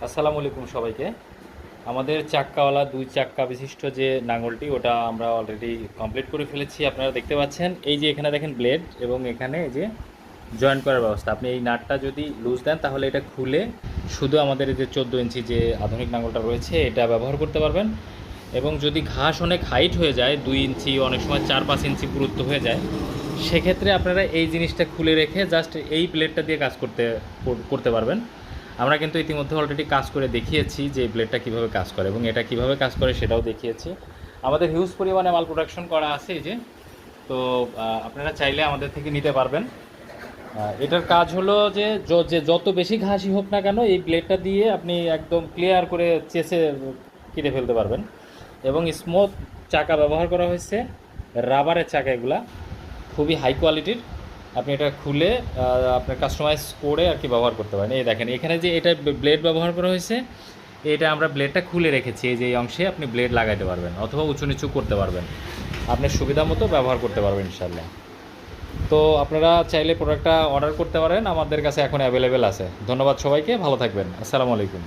আসসালামু আলাইকুম সবাইকে। আমাদের চাক্কাওয়ালা ২ চাক্কা বিশিষ্ট যে লাঙলটি ওটা আমরা অলরেডি কমপ্লিট করে ফেলেছি। আপনারা দেখতে পাচ্ছেন এই যে এখানে দেখেন ব্লেড এবং এখানে এই যে জয়েন্ট করার ব্যবস্থা। আপনি এই নাটটা যদি লুজ দেন তাহলে এটা খুলে শুধু আমাদের এই যে ১৪ ইঞ্চি যে আধুনিক লাঙলটা রয়েছে এটা ব্যবহার করতে পারবেন। এবং যদি ঘাস অনেক হাইট হয়ে যায় ২ ইঞ্চি, অনেক সময় ৪-৫ ইঞ্চি পুরুত্ব হয়ে যায়, সেক্ষেত্রে আপনারা এই জিনিসটা খুলে রেখে জাস্ট এই ব্লেডটা দিয়ে কাজ করতে পারবেন। আমরা কিন্তু ইতিমধ্যে অলরেডি কাজ করে দেখিয়েছি যে এই ব্লেডটা কীভাবে কাজ করে এবং এটা কীভাবে কাজ করে সেটাও দেখিয়েছি। আমাদের হিউজ পরিমাণে মাল প্রোডাকশন করা আছে এই যে। তো আপনারা চাইলে আমাদের থেকে নিতে পারবেন। এটার কাজ হলো যে যত বেশি ঘাসই হোক না কেন এই ব্লেডটা দিয়ে আপনি একদম ক্লিয়ার করে চেসে কেটে ফেলতে পারবেন। এবং স্মুথ চাকা ব্যবহার করা হয়েছে, রাবারের চাকা এগুলা, খুবই হাই কোয়ালিটির। আপনি এটা খুলে আপনার কাস্টমাইজ করে আর কি ব্যবহার করতে পারেন। এই দেখেন এখানে যে এটা ব্লেড ব্যবহার করা হয়েছে, এটা আমরা ব্লেডটা খুলে রেখেছি। এই যে এই অংশে আপনি ব্লেড লাগাইতে পারবেন অথবা উঁচু নিচু করতে পারবেন, আপনার সুবিধা মতো ব্যবহার করতে পারবেন ইনশাল্লাহ। তো আপনারা চাইলে প্রোডাক্টটা অর্ডার করতে পারেন, আমাদের কাছে এখন অ্যাভেলেবেল আছে। ধন্যবাদ সবাইকে, ভালো থাকবেন। আসসালামু আলাইকুম।